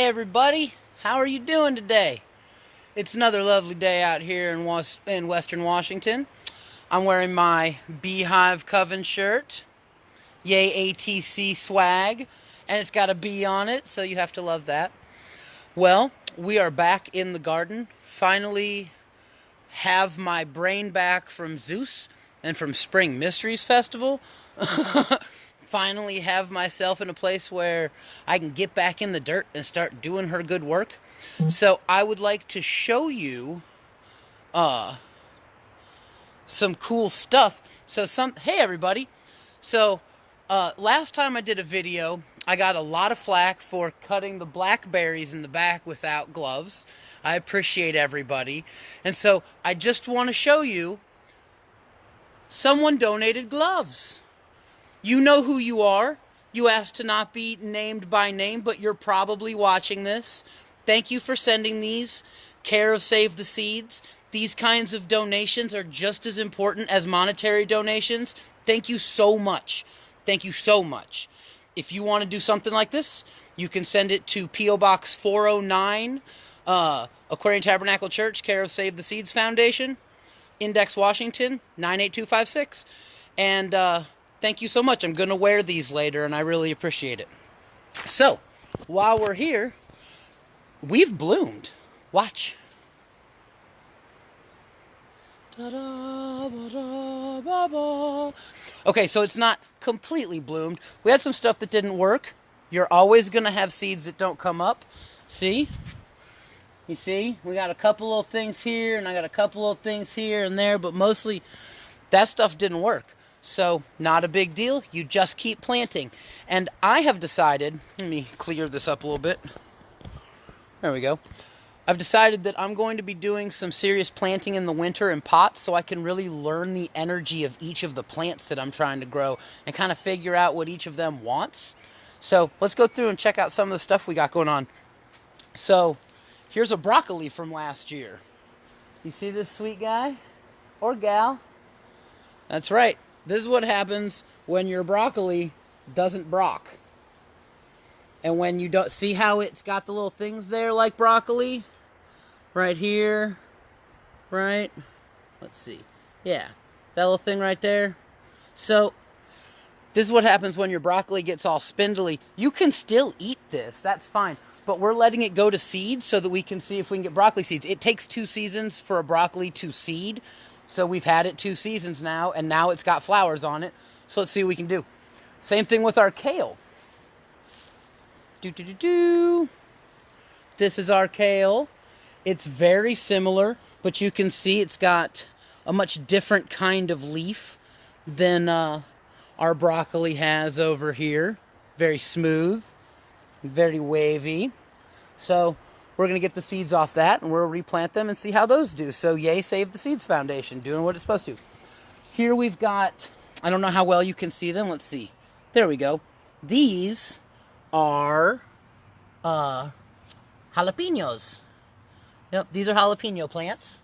Hey everybody, how are you doing today? It's another lovely day out here in Western Washington. I'm wearing my Beehive Coven shirt. Yay ATC swag. And it's got a bee on it, so you have to love that. Well, we are back in the garden. Finally have my brain back from Zeus and from Spring Mysteries Festival. Finally have myself in a place where I can get back in the dirt and start doing her good work. So I would like to show you some cool stuff. Hey everybody. So last time I did a video, I got a lot of flack for cutting the blackberries in the back without gloves. I appreciate everybody. And so I just want to show you someone donated gloves. You know who you are. You asked to not be named by name, but you're probably watching this. Thank you for sending these. Care of Save the Seeds. These kinds of donations are just as important as monetary donations. Thank you so much. Thank you so much. If you want to do something like this, you can send it to P.O. Box 409, Aquarian Tabernacle Church, Care of Save the Seeds Foundation, Index, Washington, 98256. And thank you so much. I'm going to wear these later, and I really appreciate it. So, while we're here, we've bloomed. Watch. Okay, so it's not completely bloomed. We had some stuff that didn't work. You're always going to have seeds that don't come up. See? You see? We got a couple little things here, and I got a couple little things here and there, but mostly that stuff didn't work. So, not a big deal. You just keep planting. And I have decided, let me clear this up a little bit. There we go. I've decided that I'm going to be doing some serious planting in the winter in pots so I can really learn the energy of each of the plants that I'm trying to grow and kind of figure out what each of them wants. So, let's go through and check out some of the stuff we got going on. So, here's a broccoli from last year. You see this sweet guy? Or gal? That's right. This is what happens when your broccoli doesn't brock. And when you don't see how it's got the little things there like broccoli, right here, right? Let's see. Yeah, that little thing right there. So, this is what happens when your broccoli gets all spindly. You can still eat this, that's fine. But we're letting it go to seed so that we can see if we can get broccoli seeds. It takes 2 seasons for a broccoli to seed. So we've had it 2 seasons now, and now it's got flowers on it. So let's see what we can do. Same thing with our kale. This is our kale. It's very similar, but you can see it's got a much different kind of leaf than our broccoli has over here. Very smooth, very wavy. So we're going to get the seeds off that, and we'll replant them and see how those do. So, yay, Save the Seeds Foundation, doing what it's supposed to. Here we've got, I don't know how well you can see them. Let's see. There we go. These are jalapenos. Yep, these are jalapeno plants.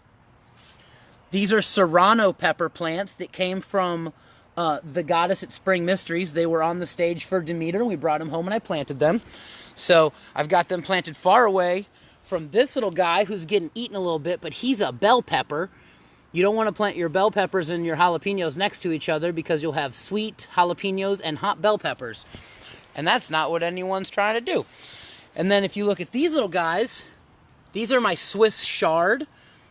These are serrano pepper plants that came from the goddess at Spring Mysteries. They were on the stage for Demeter. We brought them home, and I planted them. So, I've got them planted far away from this little guy who's getting eaten a little bit, but he's a bell pepper. You don't want to plant your bell peppers and your jalapenos next to each other because you'll have sweet jalapenos and hot bell peppers. And that's not what anyone's trying to do. And then if you look at these little guys, these are my Swiss chard.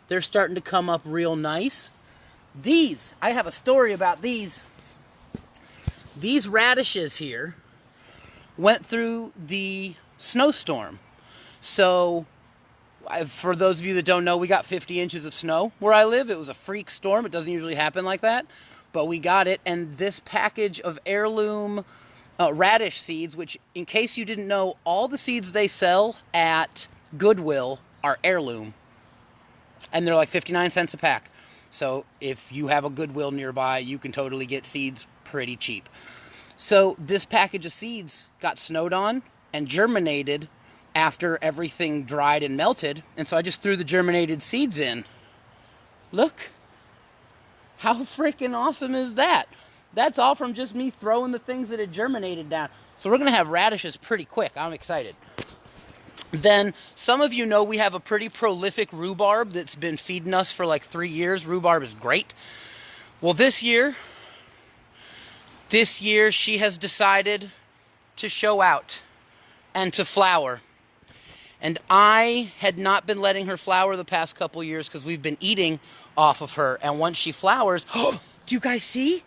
They're starting to come up real nice. These, I have a story about these. These radishes here went through the snowstorm. So, for those of you that don't know, we got 50 inches of snow where I live. It was a freak storm. It doesn't usually happen like that, but we got it. And this package of heirloom radish seeds, which, in case you didn't know, all the seeds they sell at Goodwill are heirloom. And they're like 59 cents a pack. So, if you have a Goodwill nearby, you can totally get seeds pretty cheap. So, this package of seeds got snowed on and germinated after everything dried and melted, and so I just threw the germinated seeds in. Look. How freaking awesome is that? That's all from just me throwing the things that had germinated down. So we're going to have radishes pretty quick. I'm excited. Then some of you know we have a pretty prolific rhubarb that's been feeding us for like 3 years. Rhubarb is great. Well, this year she has decided to show out and to flower. And I had not been letting her flower the past couple years because we've been eating off of her. And once she flowers, do you guys see?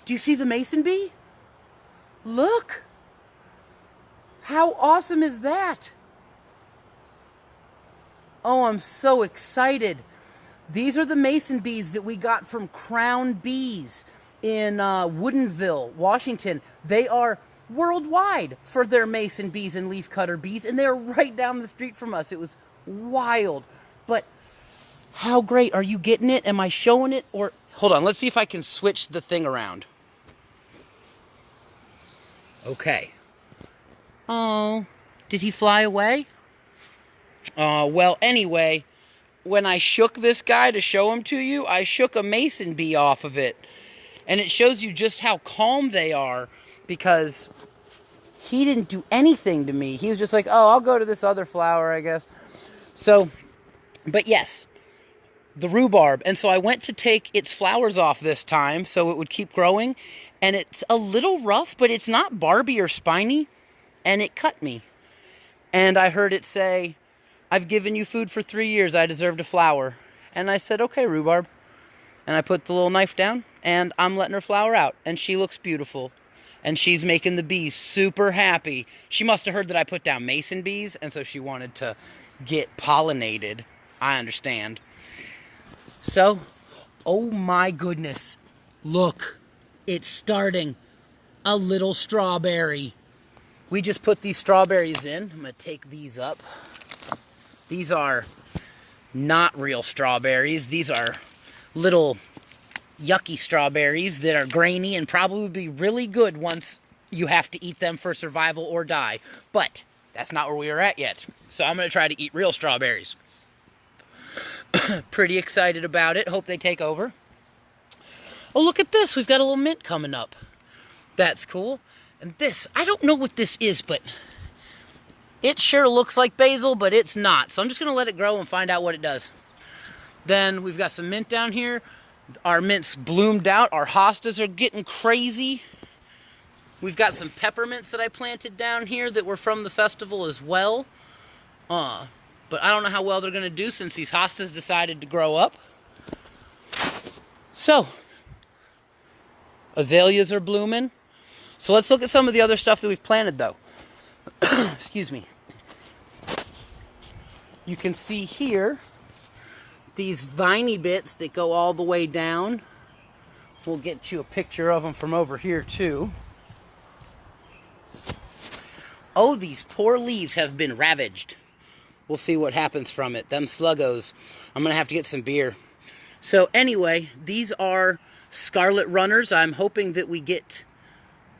Do you see the mason bee? Look! How awesome is that? Oh, I'm so excited. These are the mason bees that we got from Crown Bees in Woodinville, Washington. They are worldwide for their mason bees and leafcutter bees, and they're right down the street from us. It was wild. But how great. Are you getting it? Am I showing it? Or hold on, let's see if I can switch the thing around. Okay. Oh, did he fly away? Well, anyway, when I shook this guy to show him to you, I shook a mason bee off of it. And it shows you just how calm they are, because he didn't do anything to me. He was just like, oh, I'll go to this other flower, I guess. So, but yes, the rhubarb. And so I went to take its flowers off this time so it would keep growing. And it's a little rough, but it's not Barbie or spiny. And it cut me. And I heard it say, I've given you food for 3 years. I deserve to flower. And I said, okay, rhubarb. And I put the little knife down, and I'm letting her flower out. And she looks beautiful. And she's making the bees super happy. She must have heard that I put down mason bees, and so she wanted to get pollinated. I understand. So, oh my goodness. Look, it's starting. A little strawberry. We just put these strawberries in. I'm going to take these up. These are not real strawberries. These are little yucky strawberries that are grainy and probably would be really good once you have to eat them for survival or die. But that's not where we are at yet. So I'm going to try to eat real strawberries. Pretty excited about it. Hope they take over. Oh, look at this. We've got a little mint coming up. That's cool. And this, I don't know what this is, but it sure looks like basil, but it's not. So I'm just going to let it grow and find out what it does. Then we've got some mint down here. Our mint's bloomed out. Our hostas are getting crazy. We've got some peppermints that I planted down here that were from the festival as well. But I don't know how well they're going to do since these hostas decided to grow up. So, azaleas are blooming. So let's look at some of the other stuff that we've planted, though. Excuse me. You can see here these viney bits that go all the way down. We'll get you a picture of them from over here, too. Oh, these poor leaves have been ravaged. We'll see what happens from it. Them sluggos. I'm going to have to get some beer. So anyway, these are scarlet runners. I'm hoping that we get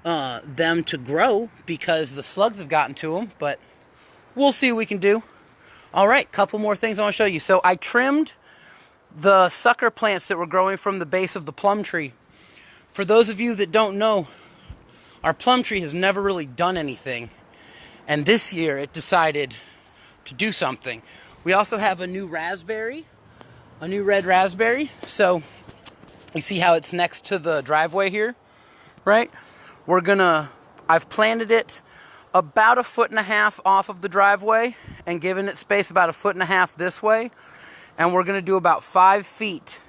them to grow because the slugs have gotten to them, but we'll see what we can do. All right, couple more things I want to show you. So I trimmed the sucker plants that were growing from the base of the plum tree. For those of you that don't know, our plum tree has never really done anything, and this year it decided to do something. We also have a new raspberry, a new red raspberry. So you see how it's next to the driveway here, right? I've planted it about 1.5 feet off of the driveway and given it space about 1.5 feet this way. And we're going to do about 5 feet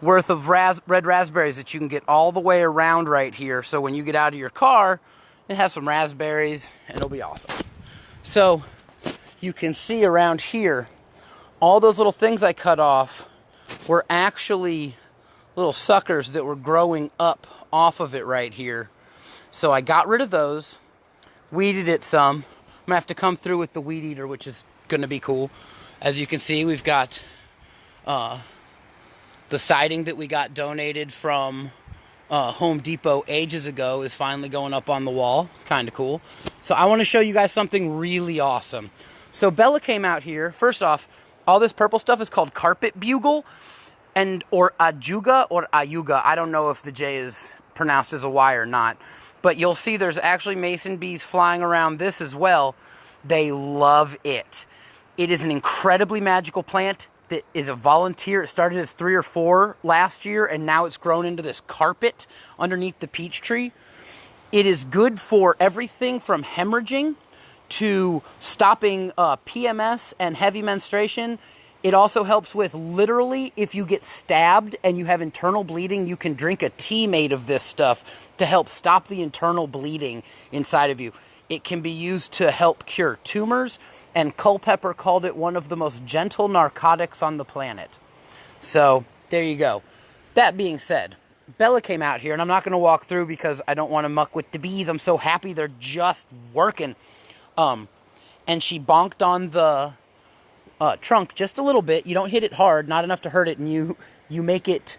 worth of red raspberries that you can get all the way around right here. So when you get out of your car, you have some raspberries and it'll be awesome. So you can see around here, all those little things I cut off were actually little suckers that were growing up off of it right here. So I got rid of those, weeded it some. I'm going to have to come through with the weed eater, which is going to be cool. As you can see, we've got the siding that we got donated from Home Depot ages ago is finally going up on the wall. It's kind of cool. So I want to show you guys something really awesome. So Bella came out here. First off, all this purple stuff is called carpet bugle or ajuga or ayuga. I don't know if the J is pronounced as a Y or not. But you'll see there's actually mason bees flying around this as well. They love it. It is an incredibly magical plant that is a volunteer. It started as 3 or 4 last year, and now it's grown into this carpet underneath the peach tree. It is good for everything from hemorrhaging to stopping PMS and heavy menstruation. It also helps with, literally, if you get stabbed and you have internal bleeding, you can drink a tea made of this stuff to help stop the internal bleeding inside of you. It can be used to help cure tumors, and Culpepper called it one of the most gentle narcotics on the planet. So, there you go. That being said, Bella came out here, and I'm not going to walk through because I don't want to muck with the bees. I'm so happy they're just working. And she bonked on the trunk just a little bit. You don't hit it hard, not enough to hurt it, and you make it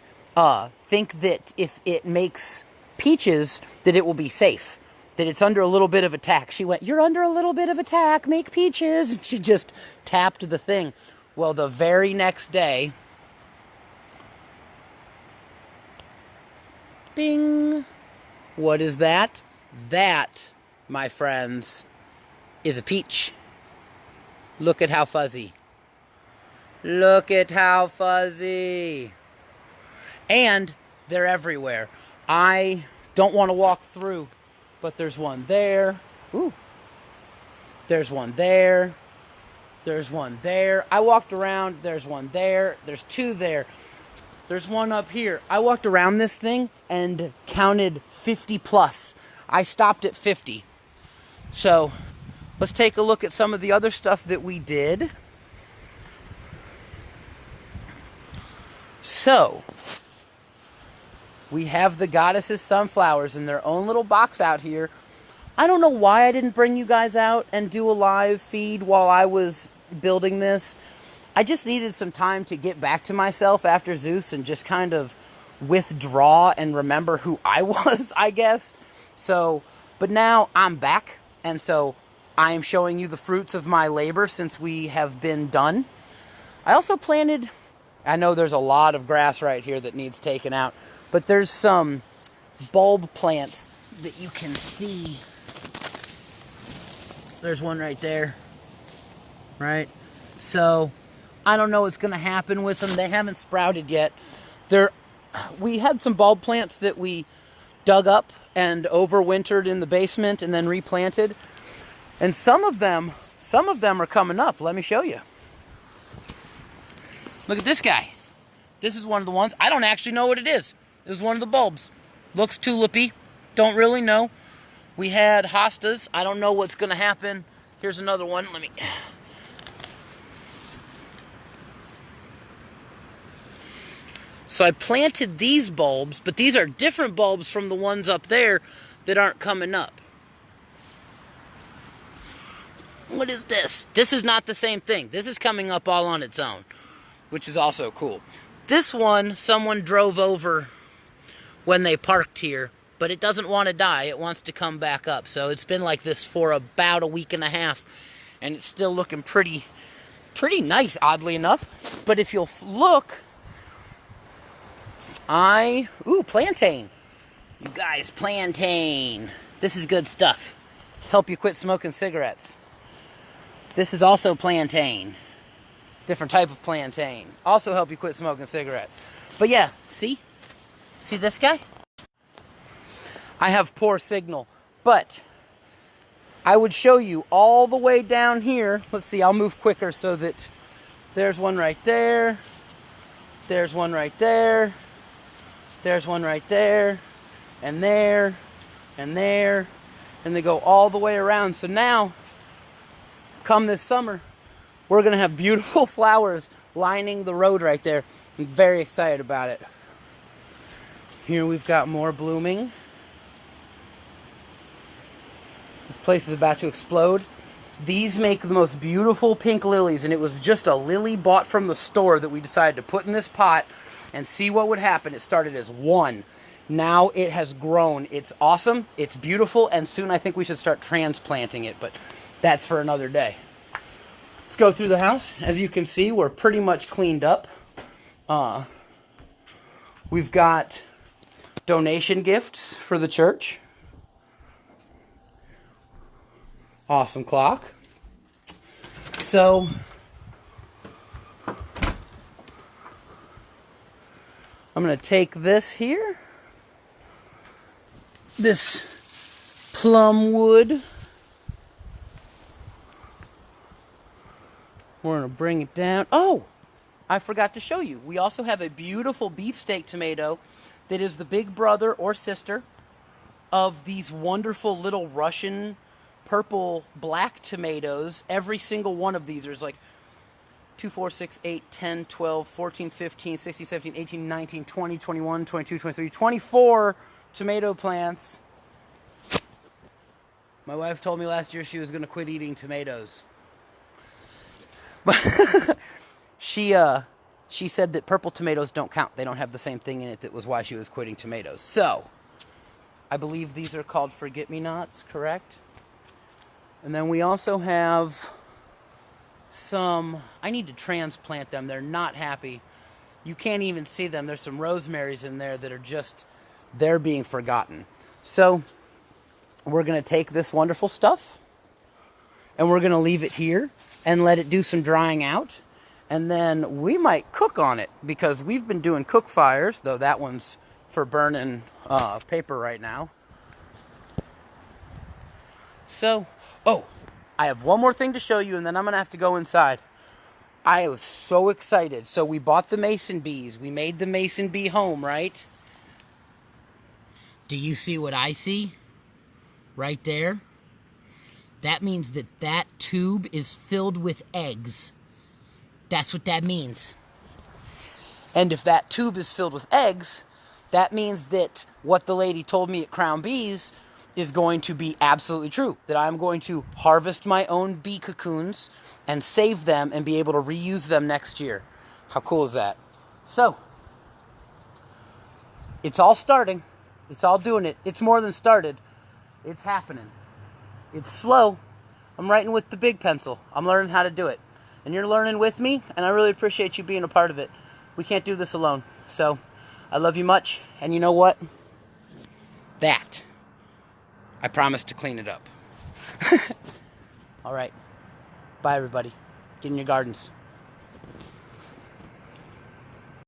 think that if it makes peaches, that it will be safe, that it's under a little bit of attack. She went, "You're under a little bit of attack, make peaches." And she just tapped the thing. Well, the very next day, bing. What is that? That, my friends, is a peach. Look at how fuzzy. Look at how fuzzy. And they're everywhere. I don't want to walk through, but there's one there. Ooh. There's one there. There's one there. I walked around. There's one there. There's 2 there. There's one up here. I walked around this thing and counted 50 plus. I stopped at 50. So, let's take a look at some of the other stuff that we did. So, we have the Goddess's sunflowers in their own little box out here. I don't know why I didn't bring you guys out and do a live feed while I was building this. I just needed some time to get back to myself after Zeus and just kind of withdraw and remember who I was, I guess. So, but now I'm back, and so I am showing you the fruits of my labor since we have been done. I also planted, I know there's a lot of grass right here that needs taken out, but there's some bulb plants that you can see. There's one right there, right? So, I don't know what's going to happen with them. They haven't sprouted yet. We had some bulb plants that we dug up and overwintered in the basement and then replanted. And some of them are coming up. Let me show you. Look at this guy. This is one of the ones. I don't actually know what it is. It was one of the bulbs. Looks tulipy. Don't really know. We had hostas. I don't know what's going to happen. Here's another one. So I planted these bulbs, but these are different bulbs from the ones up there that aren't coming up. What is this? This is not the same thing. This is coming up all on its own, which is also cool. This one, someone drove over when they parked here, but it doesn't want to die. It wants to come back up. So it's been like this for about a week and a half, and it's still looking pretty nice, oddly enough. But if you'll look, plantain. You guys, plantain. This is good stuff. Help you quit smoking cigarettes. This is also plantain. Different type of plantain. Also help you quit smoking cigarettes. But yeah, see? See this guy? I have poor signal, but I would show you all the way down here. Let's see, I'll move quicker so that there's one right there. There's one right there. There's one right there. And there. And there. And they go all the way around. So now, come this summer, we're going to have beautiful flowers lining the road right there. I'm very excited about it. Here we've got more blooming. This place is about to explode. These make the most beautiful pink lilies, and it was just a lily bought from the store that we decided to put in this pot and see what would happen. It started as one. Now it has grown. It's awesome. It's beautiful, and soon I think we should start transplanting it, but that's for another day. Let's go through the house. As you can see, we're pretty much cleaned up. We've got donation gifts for the church. Awesome clock. So I'm going to take this here, this plum wood. We're going to bring it down. Oh, I forgot to show you. We also have a beautiful beefsteak tomato that is the big brother or sister of these wonderful little Russian purple black tomatoes. Every single one of these is like 2, 4, 6, 8, 10, 12, 14, 15, 16, 17, 18, 19, 20, 21, 22, 23, 24 tomato plants. My wife told me last year she was going to quit eating tomatoes. But she said that purple tomatoes don't count. They don't have the same thing in it. That was why she was quitting tomatoes. So, I believe these are called forget-me-nots, correct? And then we also have some, I need to transplant them. They're not happy. You can't even see them. There's some rosemaries in there that are just, they're being forgotten. So, we're going to take this wonderful stuff, and we're going to leave it here and let it do some drying out. And then we might cook on it, because we've been doing cook fires, though that one's for burning paper right now. So, oh, I have one more thing to show you, and then I'm going to have to go inside. I was so excited. So we bought the mason bees. We made the mason bee home, right? Do you see what I see? Right there? That means that that tube is filled with eggs. That's what that means. And if that tube is filled with eggs, that means that what the lady told me at Crown Bees is going to be absolutely true. That I'm going to harvest my own bee cocoons and save them and be able to reuse them next year. How cool is that? So, it's all starting. It's all doing it. It's more than started. It's happening. It's slow. I'm writing with the big pencil. I'm learning how to do it. And you're learning with me, and I really appreciate you being a part of it. We can't do this alone. So, I love you much, and you know what? That, I promise to clean it up. All right. Bye, everybody. Get in your gardens.